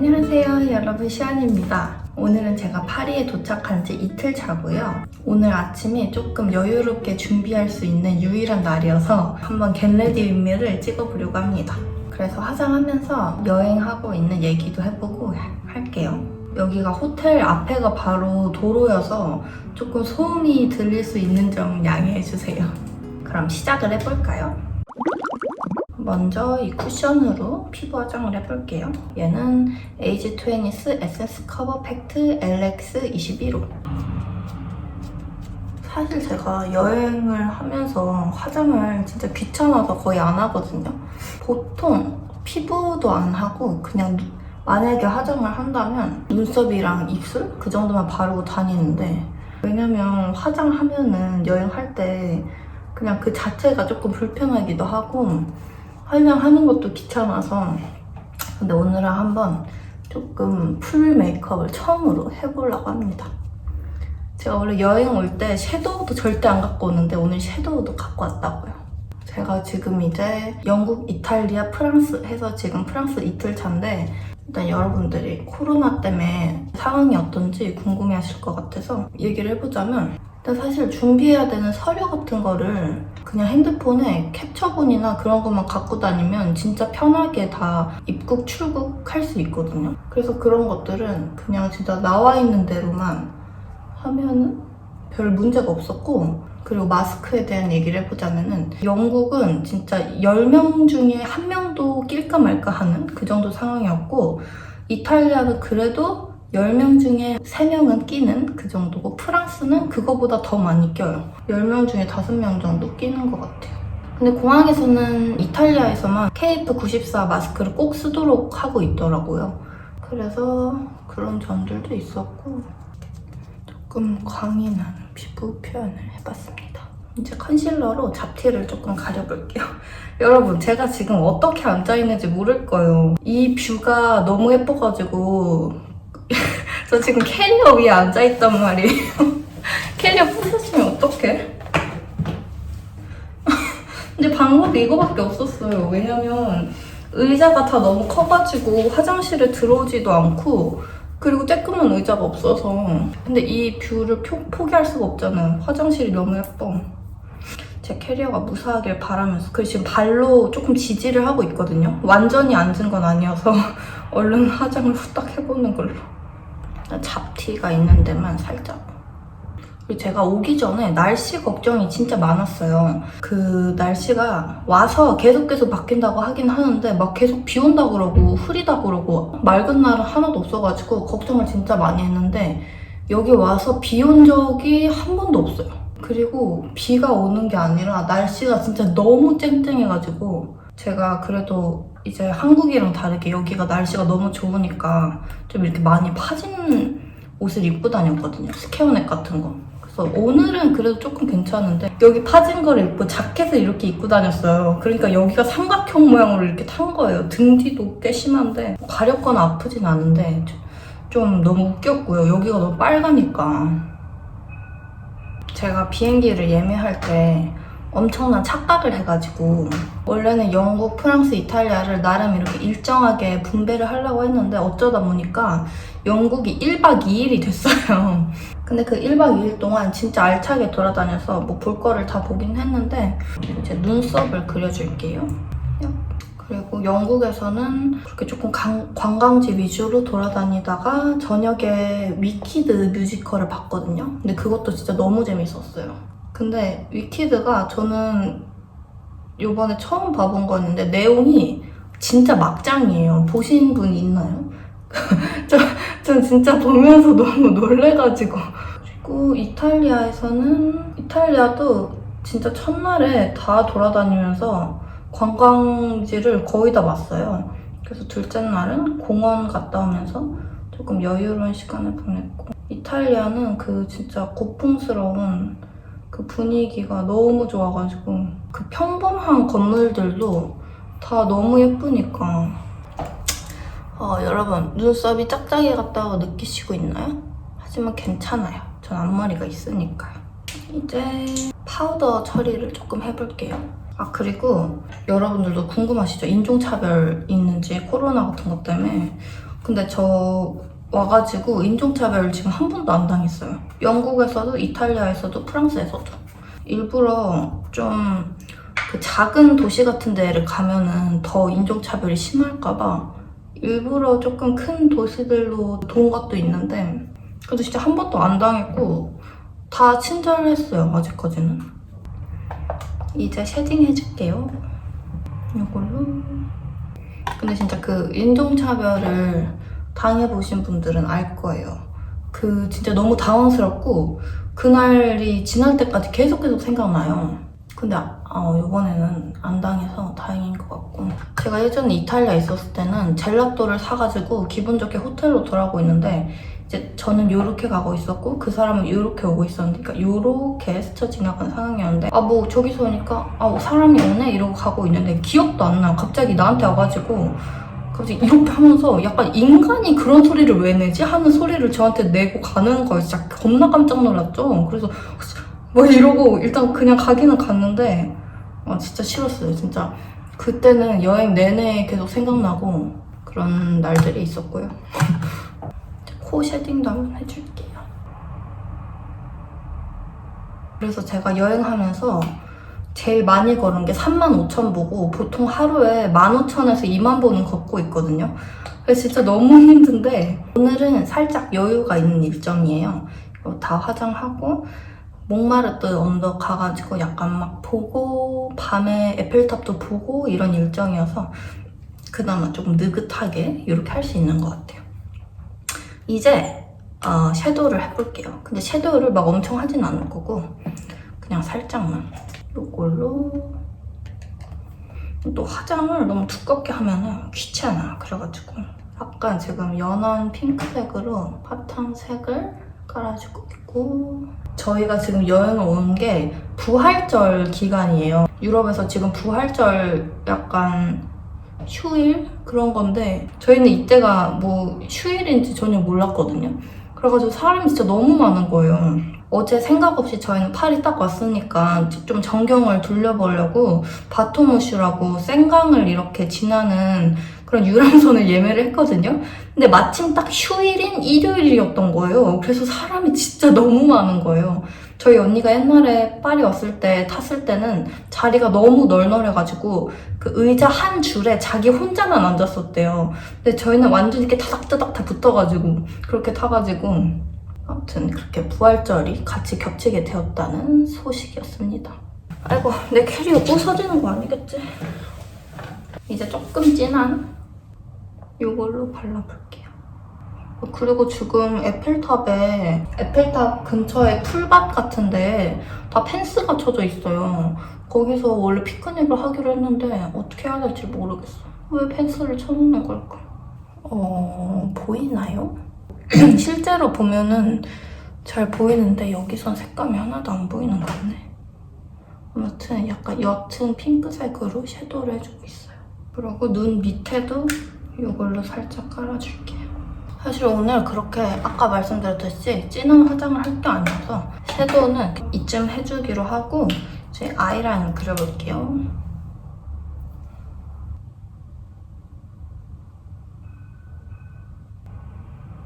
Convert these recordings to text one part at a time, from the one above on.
안녕하세요 여러분, 시안입니다. 오늘은 제가 파리에 도착한 지 이틀 차고요. 오늘 아침에 조금 여유롭게 준비할 수 있는 유일한 날이어서 한번 겟레디 윗미를 찍어보려고 합니다. 그래서 화장하면서 여행하고 있는 얘기도 해보고 할게요. 여기가 호텔 앞에가 바로 도로여서 조금 소음이 들릴 수 있는 점 양해해주세요. 그럼 시작을 해볼까요? 먼저 이 쿠션으로 피부 화장을 해볼게요. 얘는 에이지 20스 에센스 커버 팩트 LX 21호. 사실 제가 여행을 하면서 화장을 진짜 귀찮아서 거의 안 하거든요. 보통 피부도 안 하고 그냥 만약에 화장을 한다면 눈썹이랑 입술 그 정도만 바르고 다니는데, 왜냐면 화장하면은 여행할 때 그냥 그 자체가 조금 불편하기도 하고 화장하는 것도 귀찮아서. 근데 오늘은 한번 조금 풀 메이크업을 처음으로 해보려고 합니다. 제가 원래 여행 올 때 섀도우도 절대 안 갖고 오는데 오늘 섀도우도 갖고 왔다고요. 제가 지금 이제 영국, 이탈리아, 프랑스 해서 지금 프랑스 이틀 차인데, 일단 여러분들이 코로나 때문에 상황이 어떤지 궁금해 하실 것 같아서 얘기를 해보자면, 일단 사실 준비해야 되는 서류 같은 거를 그냥 핸드폰에 캡처본이나 그런 것만 갖고 다니면 진짜 편하게 다 입국, 출국할 수 있거든요. 그래서 그런 것들은 그냥 진짜 나와 있는 대로만 하면은 별 문제가 없었고, 그리고 마스크에 대한 얘기를 해보자면은 영국은 진짜 10명 중에 1명도 낄까 말까 하는 그 정도 상황이었고, 이탈리아는 그래도 10명 중에 3명은 끼는 그 정도고, 프랑스는 그거보다 더 많이 껴요. 10명 중에 5명 정도 끼는 것 같아요. 근데 공항에서는 이탈리아에서만 KF94 마스크를 꼭 쓰도록 하고 있더라고요. 그래서 그런 점들도 있었고, 조금 광이 나는 피부 표현을 해봤습니다. 이제 컨실러로 잡티를 조금 가려볼게요. 여러분, 제가 지금 어떻게 앉아있는지 모를 거예요. 이 뷰가 너무 예뻐가지고 저 지금 캐리어 위에 앉아있단 말이에요. 캐리어 부서지면 어떡해? 근데 방법이 이거밖에 없었어요. 왜냐면 의자가 다 너무 커가지고 화장실에 들어오지도 않고, 그리고 쬐끄만 의자가 없어서. 근데 이 뷰를 포기할 수가 없잖아요. 화장실이 너무 예뻐. 제 캐리어가 무사하길 바라면서. 그리고 지금 발로 조금 지지를 하고 있거든요. 완전히 앉은 건 아니어서 얼른 화장을 후딱 해보는 걸로. 잡티가 있는 데만 살짝. 그리고 제가 오기 전에 날씨 걱정이 진짜 많았어요. 그 날씨가 와서 계속 바뀐다고 하긴 하는데 막 계속 비 온다 그러고 흐리다 그러고 맑은 날은 하나도 없어가지고 걱정을 진짜 많이 했는데, 여기 와서 비 온 적이 한 번도 없어요. 그리고 비가 오는 게 아니라 날씨가 진짜 너무 쨍쨍해가지고, 제가 그래도 이제 한국이랑 다르게 여기가 날씨가 너무 좋으니까 좀 이렇게 많이 파진 옷을 입고 다녔거든요. 스퀘어넥 같은 거. 그래서 오늘은 그래도 조금 괜찮은데, 여기 파진 거를 입고 자켓을 이렇게 입고 다녔어요. 그러니까 여기가 삼각형 모양으로 이렇게 탄 거예요. 등 뒤도 꽤 심한데 가렵거나 아프진 않은데 좀 너무 웃겼고요. 여기가 너무 빨가니까. 제가 비행기를 예매할 때 엄청난 착각을 해가지고, 원래는 영국, 프랑스, 이탈리아를 나름 이렇게 일정하게 분배를 하려고 했는데 어쩌다 보니까 영국이 1박 2일이 됐어요. 근데 그 1박 2일 동안 진짜 알차게 돌아다녀서 뭐 볼 거를 다 보긴 했는데, 이제 눈썹을 그려줄게요. 그리고 영국에서는 그렇게 조금 관광지 위주로 돌아다니다가 저녁에 위키드 뮤지컬을 봤거든요. 근데 그것도 진짜 너무 재밌었어요. 근데 위키드가 저는 이번에 처음 봐본 거였는데 내용이 진짜 막장이에요. 보신 분이 있나요? 전 진짜 보면서 너무 놀래가지고. 그리고 이탈리아도 진짜 첫날에 다 돌아다니면서 관광지를 거의 다 봤어요. 그래서 둘째 날은 공원 갔다 오면서 조금 여유로운 시간을 보냈고, 이탈리아는 그 진짜 고풍스러운 그 분위기가 너무 좋아가지고, 그 평범한 건물들도 다 너무 예쁘니까. 여러분, 눈썹이 짝짝이 같다고 느끼시고 있나요? 하지만 괜찮아요. 전 앞머리가 있으니까요. 이제 파우더 처리를 조금 해볼게요. 그리고 여러분들도 궁금하시죠? 인종차별 있는지, 코로나 같은 것 때문에. 근데 저 와가지고 인종차별 지금 한 번도 안 당했어요. 영국에서도, 이탈리아에서도, 프랑스에서도. 일부러 좀 그 작은 도시 같은 데를 가면은 더 인종차별이 심할까봐 일부러 조금 큰 도시들로 돈 것도 있는데, 그래도 진짜 한 번도 안 당했고 다 친절했어요, 아직까지는. 이제 쉐딩 해줄게요. 이걸로. 근데 진짜 그 인종차별을 당해보신 분들은 알 거예요. 그 진짜 너무 당황스럽고 그날이 지날 때까지 계속 생각나요. 근데 이번에는 안 당해서 다행인 것 같고. 제가 예전에 이탈리아에 있었을 때는 젤라또를 사가지고 기분 좋게 호텔로 돌아오고 있는데, 이제 저는 요렇게 가고 있었고 그 사람은 요렇게 오고 있었는데, 그러니까 요렇게 스쳐 지나간 상황이었는데, 뭐 저기서 오니까 사람이 오네? 이러고 가고 있는데 기억도 안 나요. 갑자기 나한테 와가지고 갑자기 이렇게 하면서 약간 인간이 그런 소리를 왜 내지? 하는 소리를 저한테 내고 가는 거예요. 진짜 겁나 깜짝 놀랐죠? 그래서 뭐 이러고 일단 그냥 가기는 갔는데 진짜 싫었어요. 진짜 그때는 여행 내내 계속 생각나고 그런 날들이 있었고요. 코 쉐딩도 한번 해줄게요. 그래서 제가 여행하면서 제일 많이 걸은 게 35,000 보고, 보통 하루에 15,000에서 2만 보는 걷고 있거든요. 그래서 진짜 너무 힘든데 오늘은 살짝 여유가 있는 일정이에요. 다 화장하고 몽마르트 언덕 가가지고 약간 막 보고 밤에 에펠탑도 보고 이런 일정이어서 그나마 조금 느긋하게 이렇게 할 수 있는 것 같아요. 이제 섀도우를 해볼게요. 근데 섀도우를 막 엄청 하진 않을 거고 그냥 살짝만 이걸로. 또 화장을 너무 두껍게 하면은 귀찮아. 그래가지고 약간 지금 연한 핑크색으로 바탕색을 깔아주고 있고. 저희가 지금 여행을 온 게 부활절 기간이에요. 유럽에서 지금 부활절 약간 휴일? 그런 건데 저희는 이때가 뭐 휴일인지 전혀 몰랐거든요. 그래가지고 사람이 진짜 너무 많은 거예요. 어제 생각 없이 저희는 파리 딱 왔으니까 좀 전경을 돌려보려고 바토무슈라고 생강을 이렇게 지나는 그런 유람선을 예매를 했거든요. 근데 마침 딱 휴일인 일요일이었던 거예요. 그래서 사람이 진짜 너무 많은 거예요. 저희 언니가 옛날에 파리 왔을 때 탔을 때는 자리가 너무 널널해가지고 그 의자 한 줄에 자기 혼자만 앉았었대요. 근데 저희는 완전 이렇게 타닥타닥 다 붙어가지고 그렇게 타가지고 아무튼 그렇게 부활절이 같이 겹치게 되었다는 소식이었습니다. 아이고, 내 캐리어 부서지는 거 아니겠지? 이제 조금 진한 이걸로 발라볼게요. 그리고 지금 에펠탑 근처에 풀밭 같은데 다 펜스가 쳐져 있어요. 거기서 원래 피크닉을 하기로 했는데 어떻게 해야 될지 모르겠어. 왜 펜스를 쳐놓는 걸까? 보이나요? 실제로 보면은 잘 보이는데 여기선 색감이 하나도 안 보이는 것 같네. 아무튼 약간 옅은 핑크색으로 섀도우를 해주고 있어요. 그리고 눈 밑에도 이걸로 살짝 깔아줄게요. 사실 오늘 그렇게 아까 말씀드렸듯이 진한 화장을 할 게 아니어서 섀도우는 이쯤 해주기로 하고 이제 아이라인을 그려볼게요.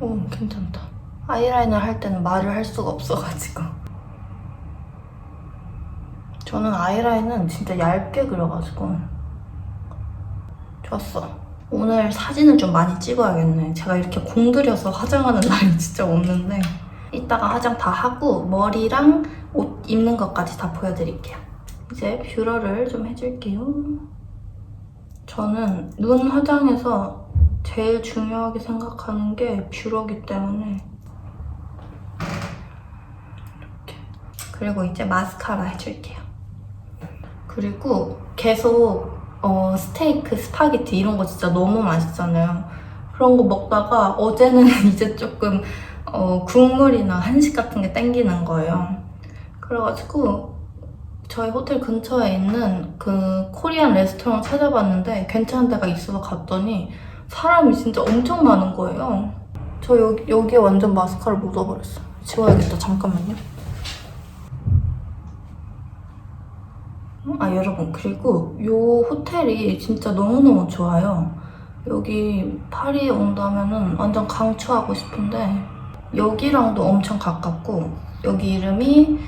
오, 괜찮다. 아이라인을 할 때는 말을 할 수가 없어가지고. 저는 아이라인은 진짜 얇게 그려가지고 좋았어. 오늘 사진을 좀 많이 찍어야겠네. 제가 이렇게 공들여서 화장하는 날이 진짜 없는데 이따가 화장 다 하고 머리랑 옷 입는 것까지 다 보여드릴게요. 이제 뷰러를 좀 해줄게요. 저는 눈 화장에서 제일 중요하게 생각하는 게 뷰러기 때문에 이렇게. 그리고 이제 마스카라 해줄게요. 그리고 계속 스테이크, 스파게티 이런 거 진짜 너무 맛있잖아요. 그런 거 먹다가 어제는 이제 조금 국물이나 한식 같은 게 땡기는 거예요. 그래가지고 저희 호텔 근처에 있는 그 코리안 레스토랑 찾아봤는데 괜찮은 데가 있어서 갔더니 사람이 진짜 엄청 많은 거예요. 저 여기에 완전 마스카라 묻어버렸어. 지워야겠다. 잠깐만요. 여러분, 그리고 이 호텔이 진짜 너무너무 좋아요. 여기 파리에 온다면은 완전 강추하고 싶은데 여기랑도 엄청 가깝고 여기 이름이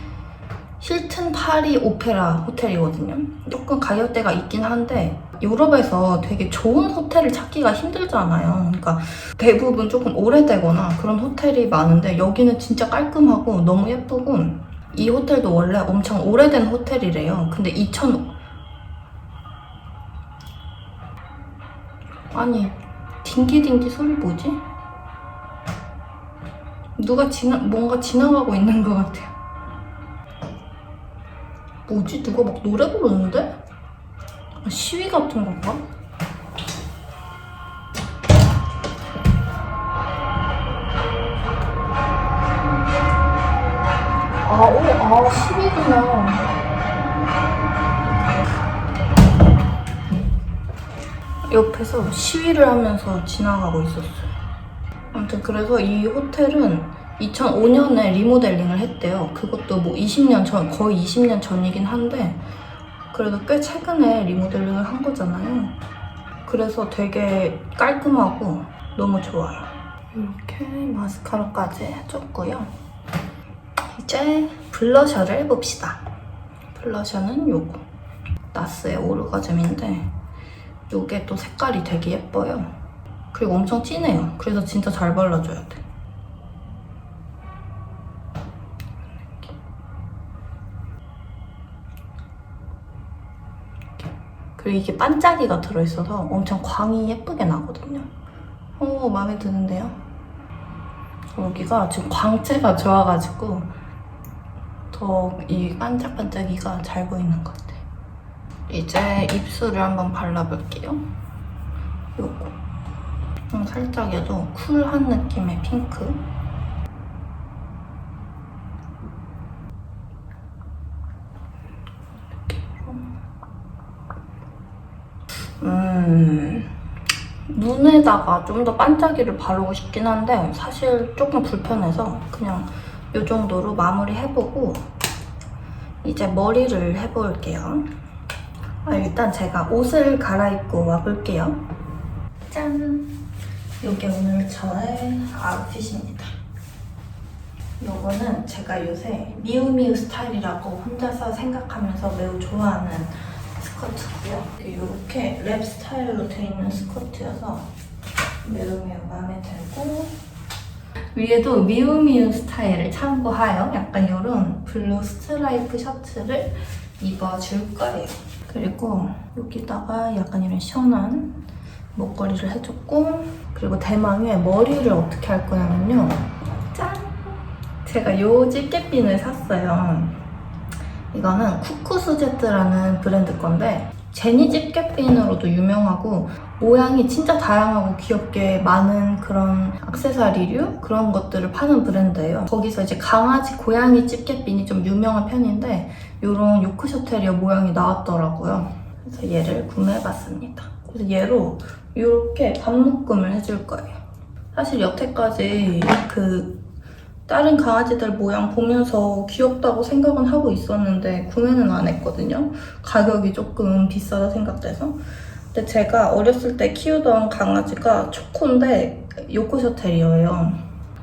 힐튼 파리 오페라 호텔이거든요. 조금 가격대가 있긴 한데 유럽에서 되게 좋은 호텔을 찾기가 힘들잖아요. 그러니까 대부분 조금 오래되거나 그런 호텔이 많은데 여기는 진짜 깔끔하고 너무 예쁘고 이 호텔도 원래 엄청 오래된 호텔이래요. 근데 아니 딩기딩기 소리 뭐지? 누가 뭔가 지나가고 있는 것 같아요. 뭐지? 누가 막 노래 부르는데? 시위 같은 건가? 시위구나. 옆에서 시위를 하면서 지나가고 있었어요. 아무튼 그래서 이 호텔은 2005년에 리모델링을 했대요. 그것도 뭐 20년 전, 거의 20년 전이긴 한데 그래도 꽤 최근에 리모델링을 한 거잖아요. 그래서 되게 깔끔하고 너무 좋아요. 이렇게 마스카라까지 해줬고요. 이제 블러셔를 해봅시다. 블러셔는 요거. 나스의 오르가즘인데 요게 또 색깔이 되게 예뻐요. 그리고 엄청 진해요. 그래서 진짜 잘 발라줘야 돼. 그리고 이게 반짝이가 들어있어서 엄청 광이 예쁘게 나거든요. 마음에 드는데요? 여기가 지금 광채가 좋아가지고 더 이 반짝반짝이가 잘 보이는 것 같아요. 이제 입술을 한번 발라볼게요. 요거. 살짝여도 쿨한 느낌의 핑크. 눈에다가 좀 더 반짝이를 바르고 싶긴 한데 사실 조금 불편해서 그냥 이 정도로 마무리해보고 이제 머리를 해볼게요. 일단 제가 옷을 갈아입고 와볼게요. 짠! 이게 오늘 저의 아웃핏입니다. 이거는 제가 요새 미우미우 스타일이라고 혼자서 생각하면서 매우 좋아하는 스커트고요. 이렇게 랩 스타일로 돼 있는 스커트여서 매우 마음에 들고 위에도 미우미우 스타일을 참고하여 약간 이런 블루 스트라이프 셔츠를 입어줄 거예요. 그리고 여기다가 약간 이런 시원한 목걸이를 해줬고 그리고 대망의 머리를 어떻게 할 거냐면요. 짠! 제가 요 집게핀을 샀어요. 이거는 쿠쿠스제트라는 브랜드 건데 제니 집게핀으로도 유명하고 모양이 진짜 다양하고 귀엽게 많은 그런 액세서리류 그런 것들을 파는 브랜드예요. 거기서 이제 강아지, 고양이 집게핀이 좀 유명한 편인데 이런 요크셔 테리어 모양이 나왔더라고요. 그래서 얘를 구매해봤습니다. 그래서 얘로 이렇게 반묶음을 해줄 거예요. 사실 여태까지 다른 강아지들 모양 보면서 귀엽다고 생각은 하고 있었는데 구매는 안 했거든요. 가격이 조금 비싸다 생각돼서. 근데 제가 어렸을 때 키우던 강아지가 초코인데 요크셔 테리어예요.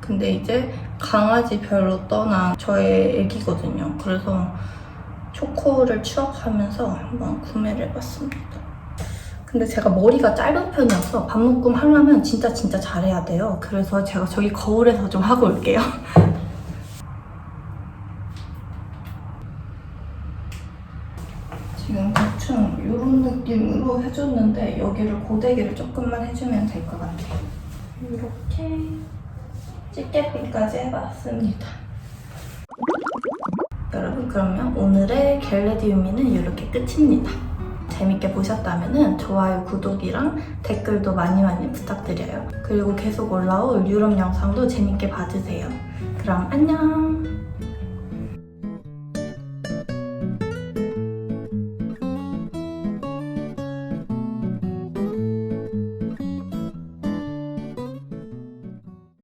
근데 이제 강아지 별로 떠난 저의 애기거든요. 그래서 초코를 추억하면서 한번 구매를 해봤습니다. 근데 제가 머리가 짧은 편이어서 반묶음 하려면 진짜 잘해야 돼요. 그래서 제가 저기 거울에서 좀 하고 올게요. 지금 대충 이런 느낌으로 해줬는데 여기를 고데기를 조금만 해주면 될 것 같아요. 이렇게 집게핀까지 해봤습니다. 여러분 그러면 오늘의 겟레디유미는 이렇게 끝입니다. 재밌게 보셨다면 좋아요, 구독이랑 댓글도 많이 부탁드려요. 그리고 계속 올라올 유럽 영상도 재밌게 봐주세요. 그럼 안녕!